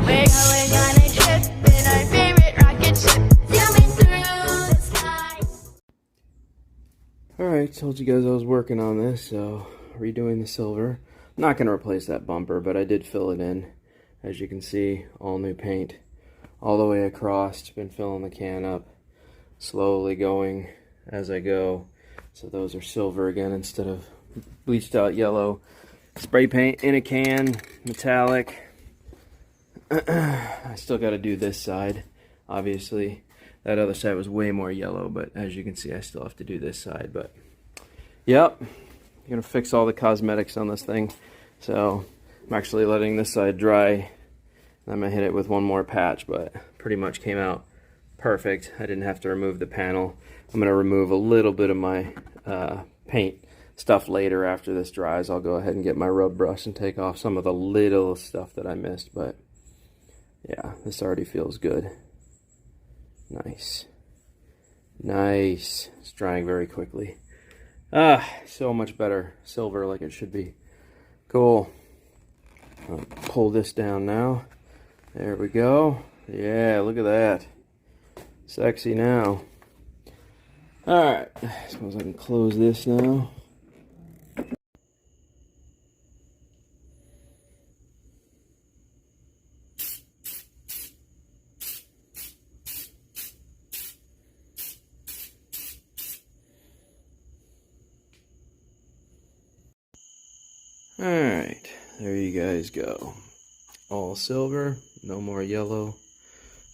We're going on a trip in our favorite rocket ship, zooming through the sky. Alright, told you guys I was working on this, so redoing the silver. I'm not going to replace that bumper, but I did fill it in. As you can see, all new paint all the way across. Been filling the can up, slowly going as I go. So those are silver again instead of bleached out yellow. Spray paint in a can, metallic. I still got to do this side, obviously. That other side was way more yellow, but as you can see, I still have to do this side. But yep, I'm gonna fix all the cosmetics on this thing. So I'm actually letting this side dry. I'm gonna hit it with one more patch, but pretty much came out perfect. I didn't have to remove the panel. I'm gonna remove a little bit of my paint stuff later after this dries. I'll go ahead and get my rub brush and take off some of the little stuff that I missed, but yeah, this already feels good. Nice. Nice. It's drying very quickly. Ah, so much better. Silver like it should be. Cool. I'll pull this down now. There we go. Yeah, look at that. Sexy now. Alright, suppose I can close this now. Alright, there you guys go. All silver, no more yellow.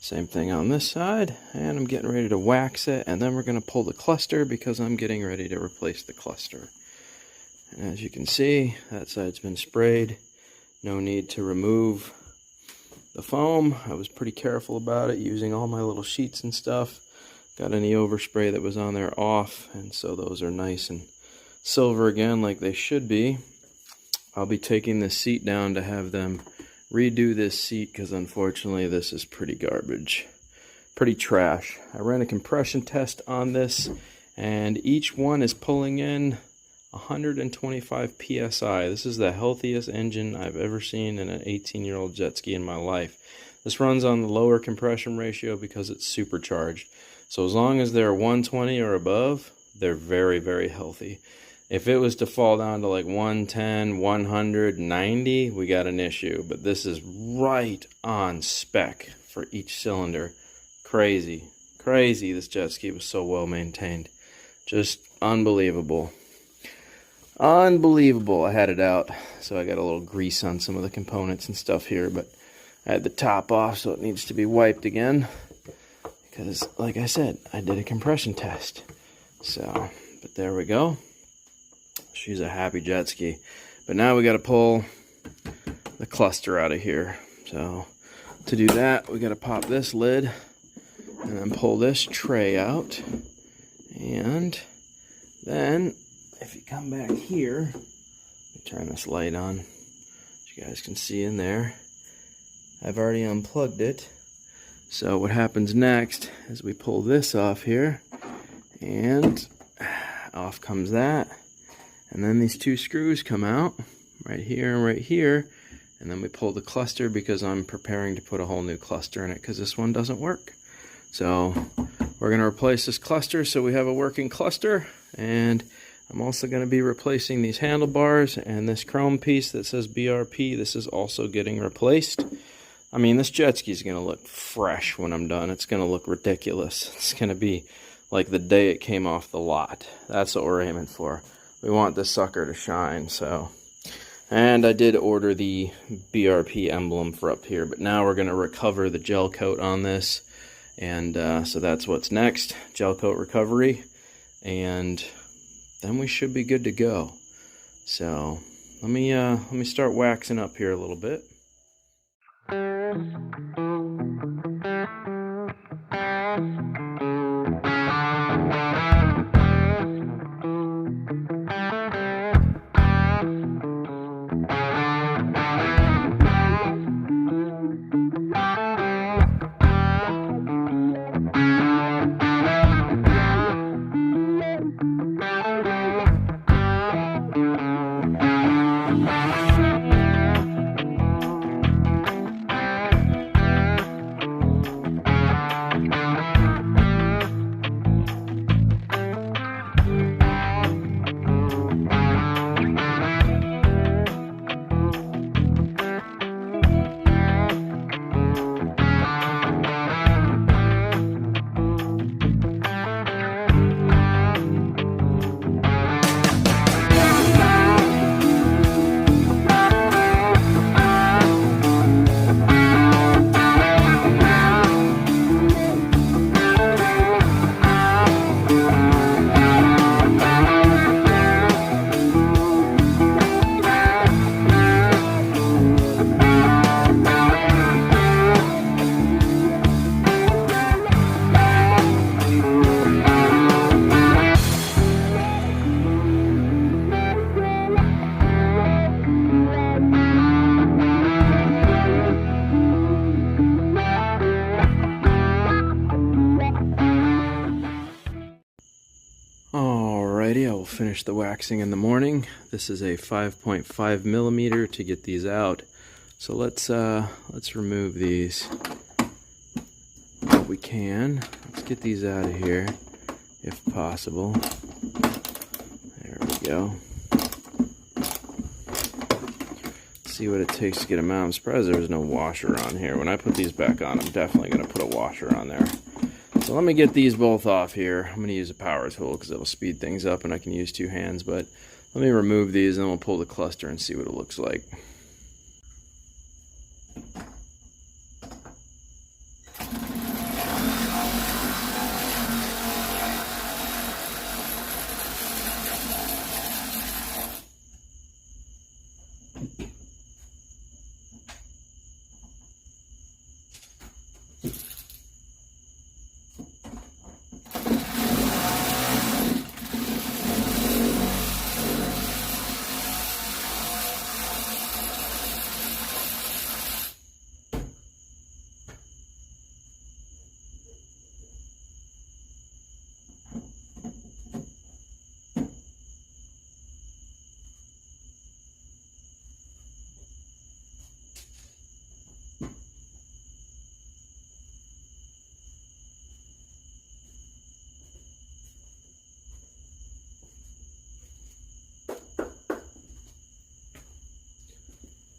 Same thing on this side, and I'm getting ready to wax it, and then we're going to pull the cluster because I'm getting ready to replace the cluster. And as you can see, that side's been sprayed. No need to remove the foam. I was pretty careful about it, using all my little sheets and stuff. Got any overspray that was on there off, and so those are nice and silver again like they should be. I'll be taking this seat down to have them redo this seat because unfortunately this is pretty garbage. Pretty trash. I ran a compression test on this and each one is pulling in 125 psi. This is the healthiest engine I've ever seen in an 18-year-old jet ski in my life. This runs on the lower compression ratio because it's supercharged. So as long as they're 120 or above, they're very, very healthy. If it was to fall down to like 110, 190, we got an issue. But this is right on spec for each cylinder. Crazy. Crazy this jet ski was so well maintained. Just unbelievable. Unbelievable. I had it out, so I got a little grease on some of the components and stuff here. But I had the top off, so it needs to be wiped again. Because, like I said, I did a compression test. So, but there we go. She's a happy jet ski. But now we got to pull the cluster out of here. So to do that, we got to pop this lid and then pull this tray out. And then if you come back here, let me turn this light on so you guys can see in there. I've already unplugged it. So what happens next is we pull this off here and off comes that. And then these two screws come out, right here and right here, and then we pull the cluster because I'm preparing to put a whole new cluster in it because this one doesn't work. So we're going to replace this cluster so we have a working cluster, and I'm also going to be replacing these handlebars and this chrome piece that says BRP. This is also getting replaced. I mean, this jet ski is going to look fresh when I'm done. It's going to look ridiculous. It's going to be like the day it came off the lot. That's what we're aiming for. We want this sucker to shine, so. And I did order the BRP emblem for up here, but now we're going to recover the gel coat on this. And so that's what's next, gel coat recovery. And then we should be good to go. So let me start waxing up here a little bit. will finish the waxing in the morning. This is a 5.5 millimeter to get these out. So let's remove these if we can. Let's get these out of here if possible. There we go. See what it takes to get them out. I'm surprised there was no washer on here. When I put these back on, I'm definitely going to put a washer on there. So let me get these both off here. I'm going to use a power tool because it'll speed things up and I can use two hands. But let me remove these and then we'll pull the cluster and see what it looks like.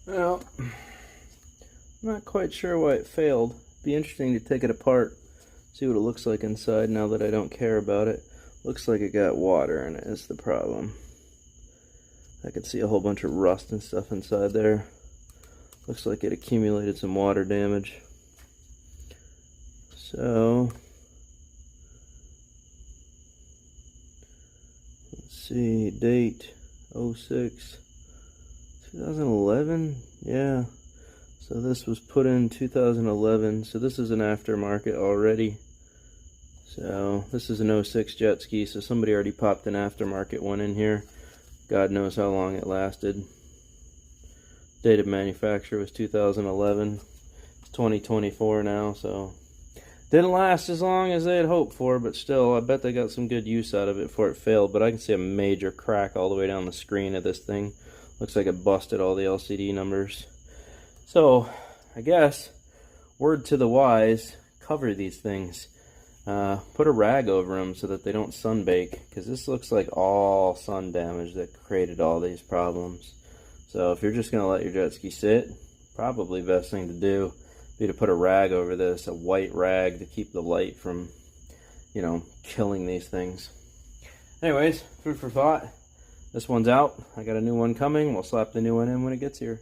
Well, I'm not quite sure why it failed. Be interesting to take it apart, see what it looks like inside now that I don't care about it. Looks like it got water in it is the problem. I can see a whole bunch of rust and stuff inside there. Looks like it accumulated some water damage. So, let's see, date 06. 2011, yeah, so this was put in 2011, so this is an aftermarket already. So this is an 06 jet ski, so somebody already popped an aftermarket one in here. God knows how long it lasted. Date of manufacture was 2011. It's 2024 now, so didn't last as long as they had hoped for, but still, I bet they got some good use out of it before it failed. But I can see a major crack all the way down the screen of this thing. Looks like it busted all the LCD numbers. So, I guess, word to the wise, cover these things. Put a rag over them so that they don't sunbake, because this looks like all sun damage that created all these problems. So if you're just going to let your jet ski sit, probably best thing to do be to put a rag over this, a white rag to keep the light from, you know, killing these things. Anyways, food for thought. This one's out. I got a new one coming. We'll slap the new one in when it gets here.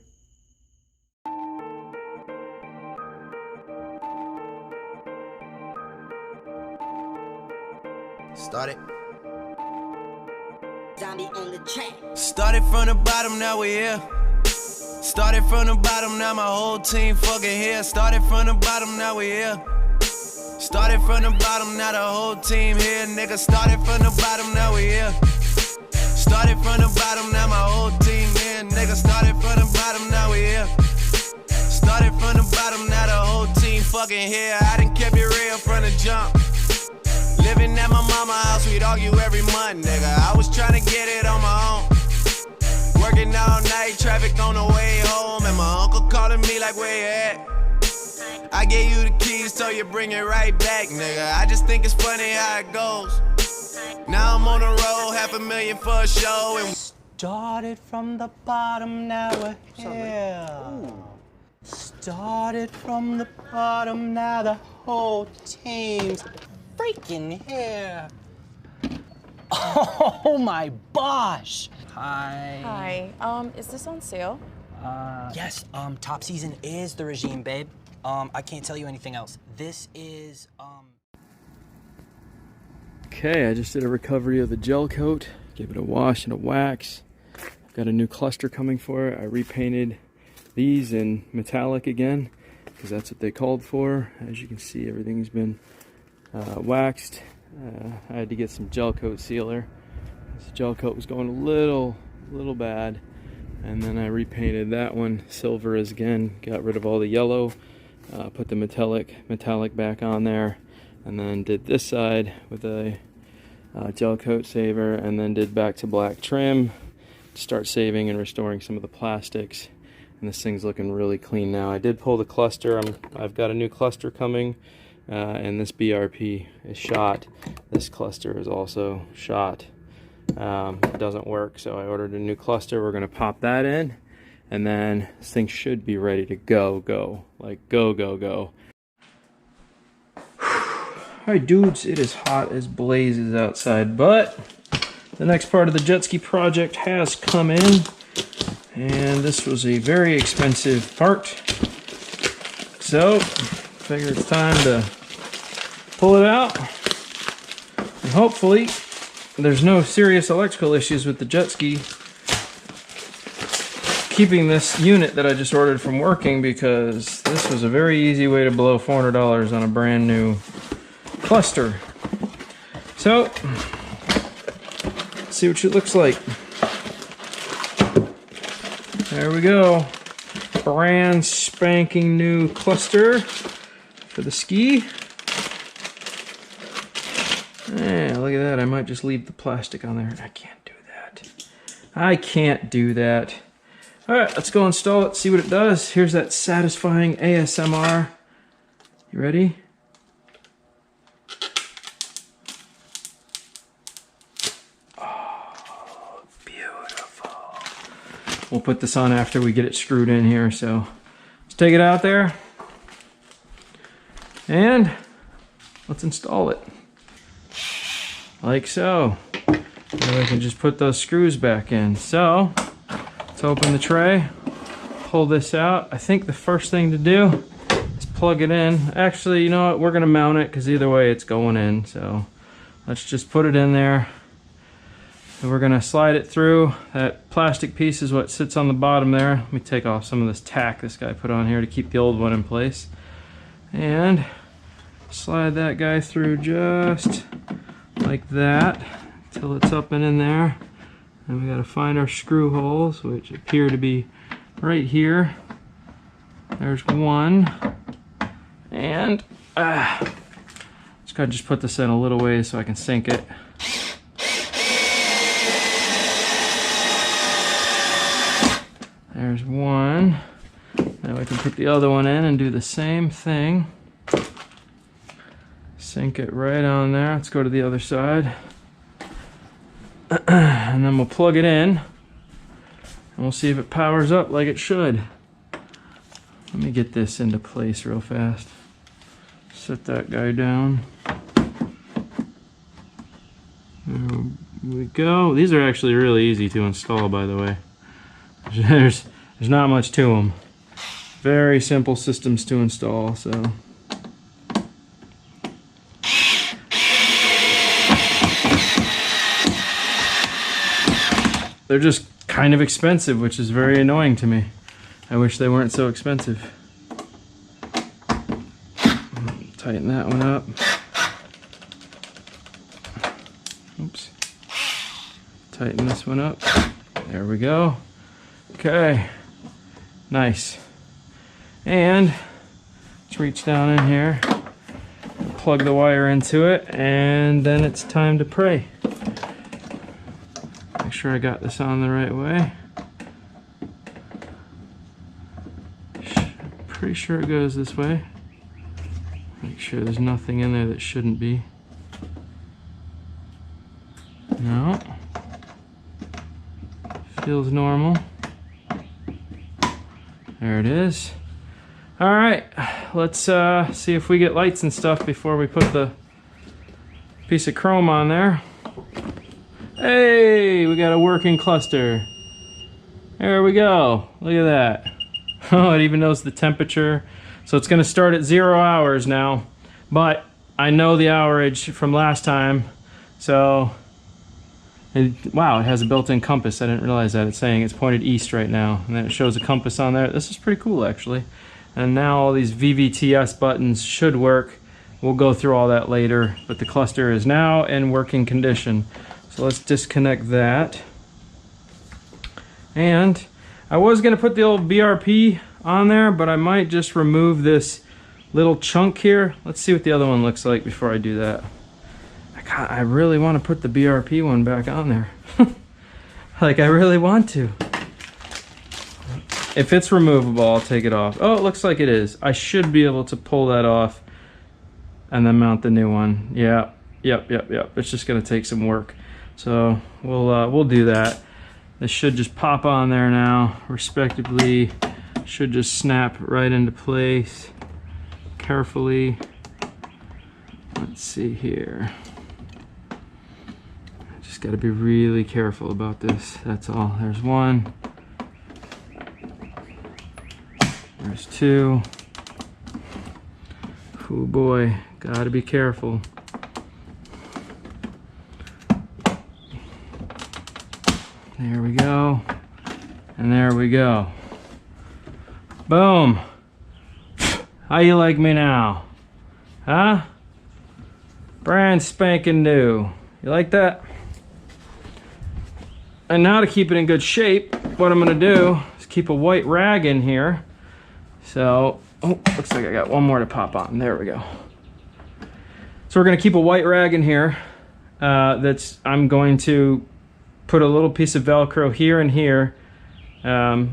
Started. Zombie on the track. Started from the bottom, now we're here. Started from the bottom, now my whole team fucking here. Started from the bottom, now we're here. Started from the bottom, now the whole team here. Nigga, started from the bottom, now we're here. Started from the bottom, now my whole team here. Nigga, started from the bottom, now we here. Started from the bottom, now the whole team fucking here. I done kept it real from the jump. Living at my mama's house, we'd argue every month, nigga. I was trying to get it on my own. Working all night, traffic on the way home. And my uncle calling me like, where you at? I gave you the keys, so you bring it right back, nigga. I just think it's funny how it goes. Now I'm on the road, $500,000 for a show. And started from the bottom, now we're here. Started from the bottom, now the whole team's freaking here. Oh my gosh. Hi. Hi. Is this on sale? Yes, top season is the regime, babe. I can't tell you anything else. This is, Okay, I just did a recovery of the gel coat, gave it a wash and a wax. I've got a new cluster coming for it. I repainted these in metallic again, because that's what they called for. As you can see, everything's been waxed. I had to get some gel coat sealer. This gel coat was going a little bad. And then I repainted that one silver as again, got rid of all the yellow, put the metallic back on there, and then did this side with a gel coat saver, and then did back to black trim to start saving and restoring some of the plastics. And this thing's looking really clean now. I did pull the cluster. I've got a new cluster coming, and this BRP is shot. This cluster is also shot. It doesn't work, so I ordered a new cluster. We're gonna pop that in, and then this thing should be ready to go. Like go. Alright dudes, it is hot as blazes outside, but the next part of the jet ski project has come in, and this was a very expensive part. So, figure it's time to pull it out, and hopefully there's no serious electrical issues with the jet ski keeping this unit that I just ordered from working, because this was a very easy way to blow $400 on a brand new cluster. So, let's see what it looks like. There we go. Brand spanking new cluster for the ski. Yeah, look at that. I might just leave the plastic on there. I can't do that. Alright, let's go install it, see what it does. Here's that satisfying ASMR. You ready? Oh, beautiful. We'll put this on after we get it screwed in here, so let's take it out there and let's install it. Like so. Now we can just put those screws back in. So, let's open the tray, pull this out. I think the first thing to do is plug it in. Actually, you know what? We're gonna mount it because either way it's going in. So, let's just put it in there. And we're gonna slide it through. That plastic piece is what sits on the bottom there. Let me take off some of this tack this guy put on here to keep the old one in place. And slide that guy through just like that till it's up and in there. And we gotta find our screw holes, which appear to be right here. There's one. And just gotta put this in a little ways so I can sink it. There's one. Now we can put the other one in and do the same thing. Sink it right on there. Let's go to the other side. And then we'll plug it in. And we'll see if it powers up like it should. Let me get this into place real fast. Set that guy down. There we go. These are actually really easy to install, by the way. There's not much to them. Very simple systems to install, so. They're just kind of expensive, which is very annoying to me. I wish they weren't so expensive. Tighten that one up. Oops. Tighten this one up. There we go. Okay. Nice. And let's reach down in here, plug the wire into it, and then it's time to pray. Make sure I got this on the right way. Pretty sure it goes this way. Make sure there's nothing in there that shouldn't be. No. Feels normal. There it is. All right, let's see if we get lights and stuff before we put the piece of chrome on there. Hey, we got a working cluster. There we go. Look at that. Oh, it even knows the temperature. So it's going to start at 0 hours now, but I know the hourage from last time. So, wow, it has a built-in compass. I didn't realize that. It's saying it's pointed east right now, and then it shows a compass on there. This is pretty cool, actually. And now all these VVTS buttons should work. We'll go through all that later, but the cluster is now in working condition. So let's disconnect that. And I was gonna put the old BRP on there, but I might just remove this little chunk here. Let's see what the other one looks like before I do that. I God, I really want to put the BRP one back on there. Like, I really want to. If it's removable, I'll take it off. Oh, it looks like it is. I should be able to pull that off and then mount the new one. Yeah, yep. It's just gonna take some work. So we'll do that. This should just pop on there now, respectively. Should just snap right into place. Carefully. Let's see here. Just gotta be really careful about this. That's all. There's one. There's two. Oh boy, gotta be careful. There we go. And there we go. Boom. How you like me now? Huh? Brand spanking new. You like that? And now to keep it in good shape, what I'm gonna do is keep a white rag in here. So, oh, looks like I got one more to pop on. There we go. So we're gonna keep a white rag in here. I'm going to put a little piece of Velcro here and here,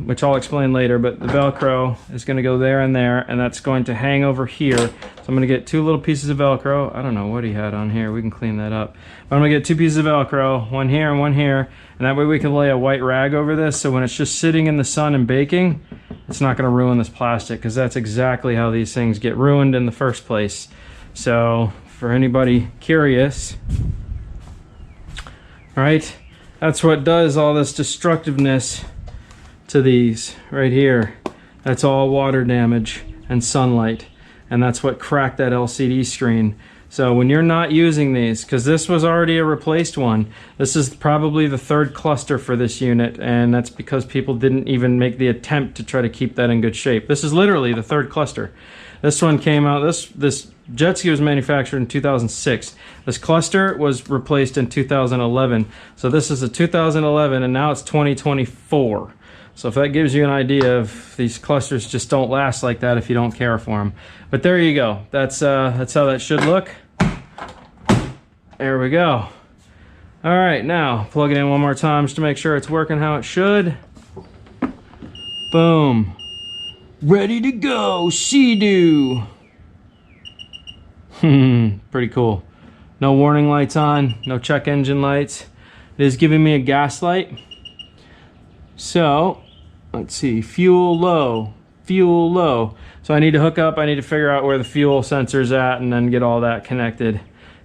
which I'll explain later, but the Velcro is gonna go there, and that's going to hang over here. So I'm gonna get two little pieces of Velcro. I don't know what he had on here. We can clean that up. But I'm gonna get two pieces of Velcro, one here and one here, and that way we can lay a white rag over this, so when it's just sitting in the sun and baking, it's not gonna ruin this plastic, because that's exactly how these things get ruined in the first place. So for anybody curious, right, that's what does all this destructiveness to these right here. That's all water damage and sunlight, and that's what cracked that LCD screen. So when you're not using these, because this was already a replaced one, this is probably the third cluster for this unit, and that's because people didn't even make the attempt to try to keep that in good shape. This is literally the third cluster. This one came out, this jet ski was manufactured in 2006. This cluster was replaced in 2011. So this is a 2011, and now it's 2024. So if that gives you an idea of these clusters just don't last like that if you don't care for them. But there you go. That's how that should look. There we go. All right, now plug it in one more time just to make sure it's working how it should. Boom. Ready to go, Seadoo. Pretty cool. No warning lights on, no check engine lights. It is giving me a gas light. So, let's see, fuel low. So I need to hook up, I need to figure out where the fuel sensor's at and then get all that connected.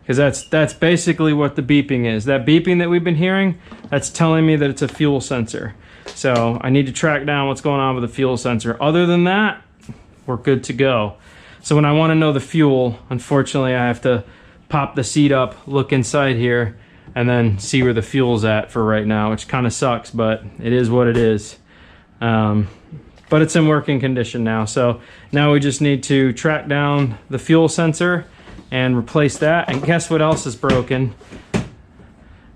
Because that's basically what the beeping is. That beeping that we've been hearing, that's telling me that it's a fuel sensor. So I need to track down what's going on with the fuel sensor. Other than that, we're good to go. So when I want to know the fuel, unfortunately I have to pop the seat up, look inside here, and then see where the fuel's at for right now, which kind of sucks, but it is what it is. But it's in working condition now. So now we just need to track down the fuel sensor and replace that. And guess what else is broken?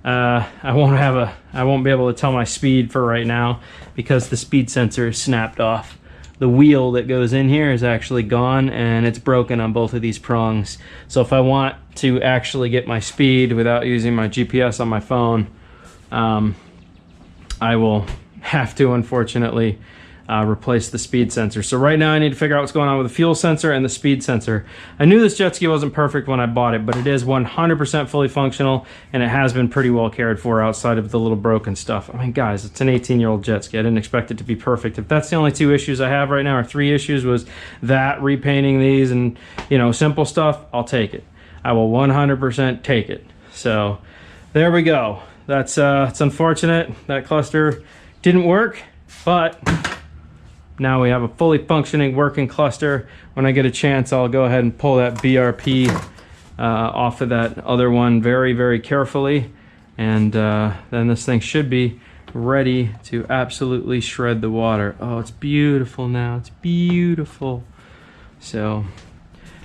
I won't be able to tell my speed for right now because the speed sensor is snapped off. The wheel that goes in here is actually gone, and it's broken on both of these prongs. So if I want to actually get my speed without using my GPS on my phone, I will have to, unfortunately, replace the speed sensor. So right now I need to figure out what's going on with the fuel sensor and the speed sensor. I knew this jet ski wasn't perfect when I bought it, but it is 100% fully functional, and it has been pretty well cared for outside of the little broken stuff. I mean, guys, it's an 18-year-old jet ski. I didn't expect it to be perfect. If that's the only two issues I have right now, or three issues, was that, repainting these, and, you know, simple stuff, I'll take it. I will 100% take it. So there we go. That's it's unfortunate that cluster didn't work, but now we have a fully functioning working cluster. When I get a chance, I'll go ahead and pull that BRP off of that other one very, very carefully. And then this thing should be ready to absolutely shred the water. Oh, it's beautiful now. It's beautiful. So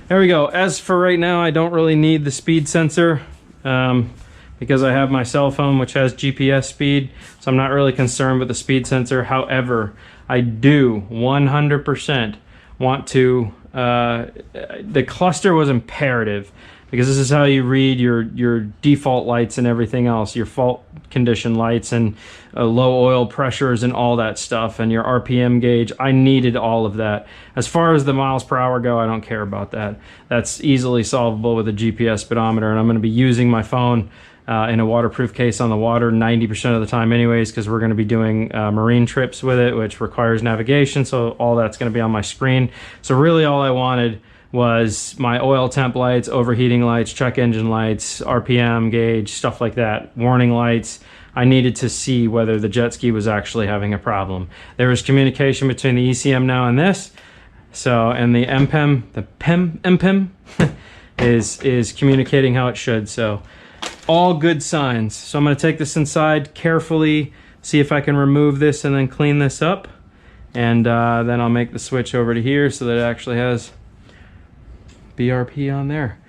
there we go. As for right now, I don't really need the speed sensor because I have my cell phone, which has GPS speed. So I'm not really concerned with the speed sensor. However, I do 100% want to, the cluster was imperative because this is how you read your default lights and everything else, your fault condition lights and low oil pressures and all that stuff, and your RPM gauge. I needed all of that. As far as the miles per hour go, I don't care about that. That's easily solvable with a GPS speedometer, and I'm going to be using my phone in a waterproof case on the water 90% of the time anyways, because we're going to be doing marine trips with it, which requires navigation, so all that's going to be on my screen. So really all I wanted was my oil temp lights, overheating lights, check engine lights, RPM gauge, stuff like that, warning lights. I needed to see whether the jet ski was actually having a problem. There was communication between the ECM now and this, so, and the MPEM, the MPEM is communicating how it should, so all good signs. So I'm going to take this inside carefully, see if I can remove this and then clean this up, and then I'll make the switch over to here so that it actually has BRP on there.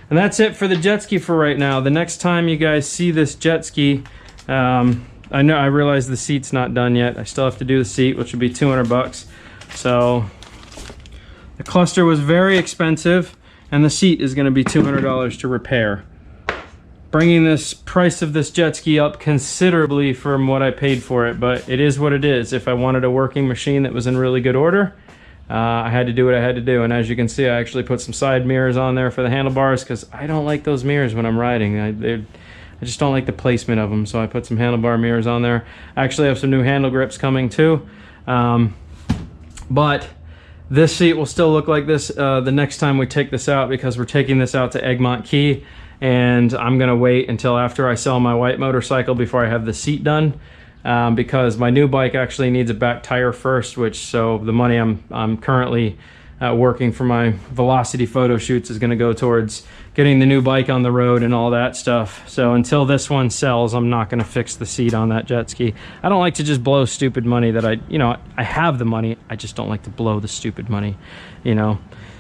And that's it for the jet ski for right now. The next time you guys see this jet ski, I realize the seat's not done yet. I still have to do the seat, which would be 200 bucks. So the cluster was very expensive, and the seat is going to be $200 to repair, bringing this price of this jet ski up considerably from what I paid for it. But it is what it is. If I wanted a working machine that was in really good order, I had to do what I had to do. And as you can see, I actually put some side mirrors on there for the handlebars, because I don't like those mirrors when I'm riding. I just don't like the placement of them, so I put some handlebar mirrors on there. I actually have some new handle grips coming too. But this seat will still look like this the next time we take this out, because we're taking this out to Egmont Key, and I'm gonna wait until after I sell my white motorcycle before I have the seat done, because my new bike actually needs a back tire first, so the money I'm currently working for my Velocity photo shoots is gonna go towards getting the new bike on the road and all that stuff. So until this one sells, I'm not gonna fix the seat on that jet ski. I don't like to just blow stupid money that I have the money, I just don't like to blow the stupid money,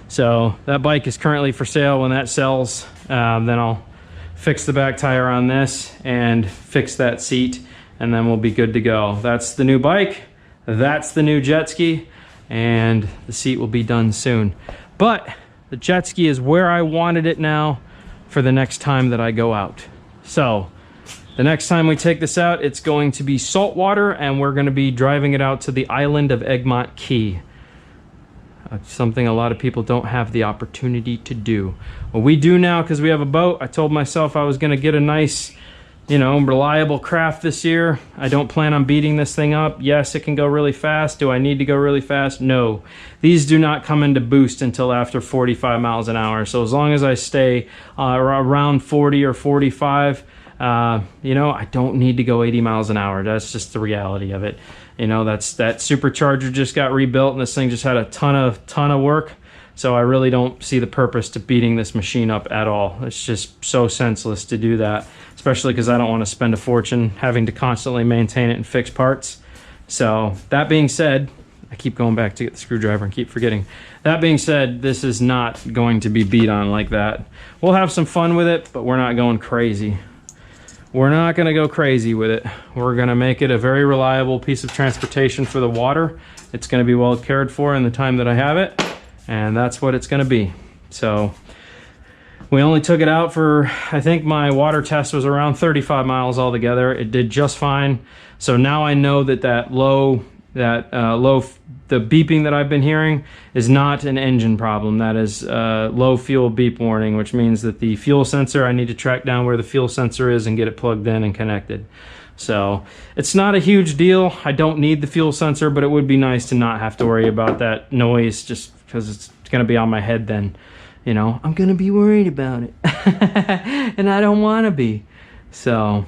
So that bike is currently for sale. When that sells, then I'll fix the back tire on this and fix that seat, and then we'll be good to go. That's the new bike, that's the new jet ski, and the seat will be done soon. But the jet ski is where I wanted it now for the next time that I go out. So the next time we take this out, it's going to be saltwater, and we're going to be driving it out to the island of Egmont Key. Something a lot of people don't have the opportunity to do. Well, we do now, because we have a boat. I told myself I was going to get a nice, reliable craft this year. I don't plan on beating this thing up. Yes, it can go really fast. Do I need to go really fast? No. These do not come into boost until after 45 miles an hour. So as long as I stay around 40 or 45, I don't need to go 80 miles an hour. That's just the reality of it. That supercharger just got rebuilt, and this thing just had a ton of work. So I really don't see the purpose to beating this machine up at all. It's just so senseless to do that, especially because I don't want to spend a fortune having to constantly maintain it and fix parts. So that being said, I keep going back to get the screwdriver and keep forgetting. That being said, this is not going to be beat on like that. We'll have some fun with it, but we're not going crazy. We're not going to go crazy with it. We're going to make it a very reliable piece of transportation for the water. It's going to be well cared for in the time that I have it, and that's what it's going to be. So we only took it out for, I think my water test was around 35 miles altogether. It did just fine. So now I know that the beeping that I've been hearing is not an engine problem. That is low fuel beep warning, which means that the fuel sensor, I need to track down where the fuel sensor is and get it plugged in and connected. So it's not a huge deal. I don't need the fuel sensor, but it would be nice to not have to worry about that noise, just because it's going to be on my head then. I'm going to be worried about it. And I don't want to be. So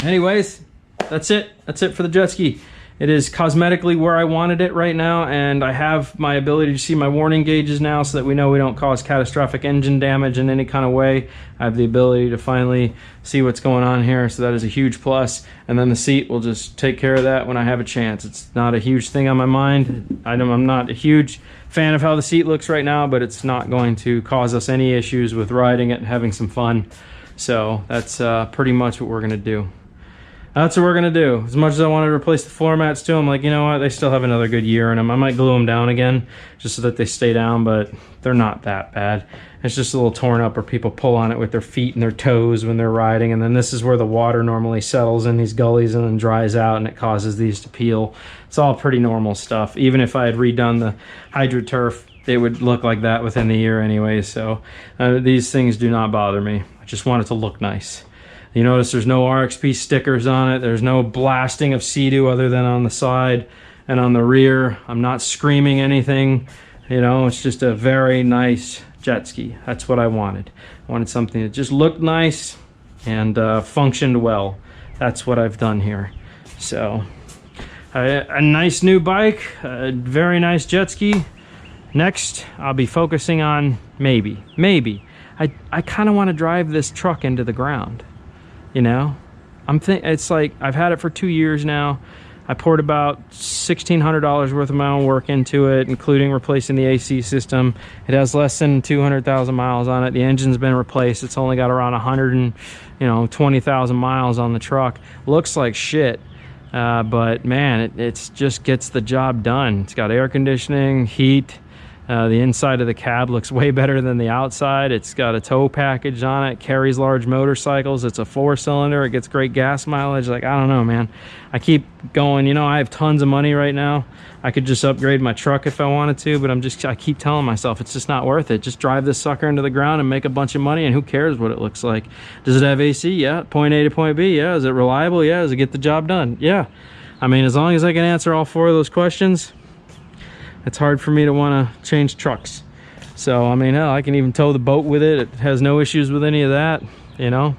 anyways, that's it. That's it for the jet ski. It is cosmetically where I wanted it right now, and I have my ability to see my warning gauges now so that we know we don't cause catastrophic engine damage in any kind of way. I have the ability to finally see what's going on here, so that is a huge plus. And then the seat will just take care of that when I have a chance. It's not a huge thing on my mind. I'm not a huge fan of how the seat looks right now, but it's not going to cause us any issues with riding it and having some fun. So that's pretty much what we're going to do. That's what we're going to do. As much as I wanted to replace the floor mats too, I'm like, you know what? They still have another good year in them. I might glue them down again just so that they stay down, but they're not that bad. It's just a little torn up where people pull on it with their feet and their toes when they're riding, and then this is where the water normally settles in these gullies and then dries out, and it causes these to peel. It's all pretty normal stuff. Even if I had redone the HydroTurf, it would look like that within the year anyway. So these things do not bother me. I just want it to look nice. You notice there's no RXP stickers on it. There's no blasting of Seadoo other than on the side and on the rear. I'm not screaming anything. You know, it's just a very nice jet ski. That's what I wanted. I wanted something that just looked nice and functioned well. That's what I've done here. So a nice new bike, a very nice jet ski. Next, I'll be focusing on maybe. I kind of want to drive this truck into the ground. You know, it's like I've had it for 2 years now. I poured about $1,600 worth of my own work into it, including replacing the AC system. It has less than 200,000 miles on it. The engine's been replaced. It's only got around 120,000 miles on the truck. Looks like shit, but man, it just gets the job done. It's got air conditioning, heat. The inside of the cab looks way better than the outside. It's got a tow package on it, carries large motorcycles. It's a 4-cylinder. It gets great gas mileage. Like, I don't know, man. I keep going, you know, I have tons of money right now. I could just upgrade my truck if I wanted to, but I keep telling myself it's just not worth it. Just drive this sucker into the ground and make a bunch of money, and who cares what it looks like. Does it have AC? Yeah. Point A to point B? Yeah. Is it reliable? Yeah. Does it get the job done? Yeah. I mean, as long as I can answer all 4 of those questions, it's hard for me to want to change trucks. So, I mean, hell, I can even tow the boat with it. It has no issues with any of that, you know.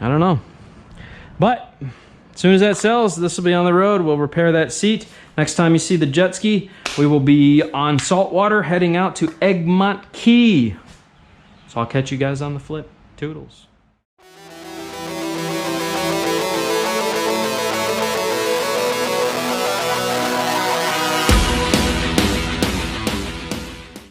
I don't know. But as soon as that sells, this will be on the road. We'll repair that seat. Next time you see the jet ski, we will be on saltwater heading out to Egmont Key. So I'll catch you guys on the flip. Toodles.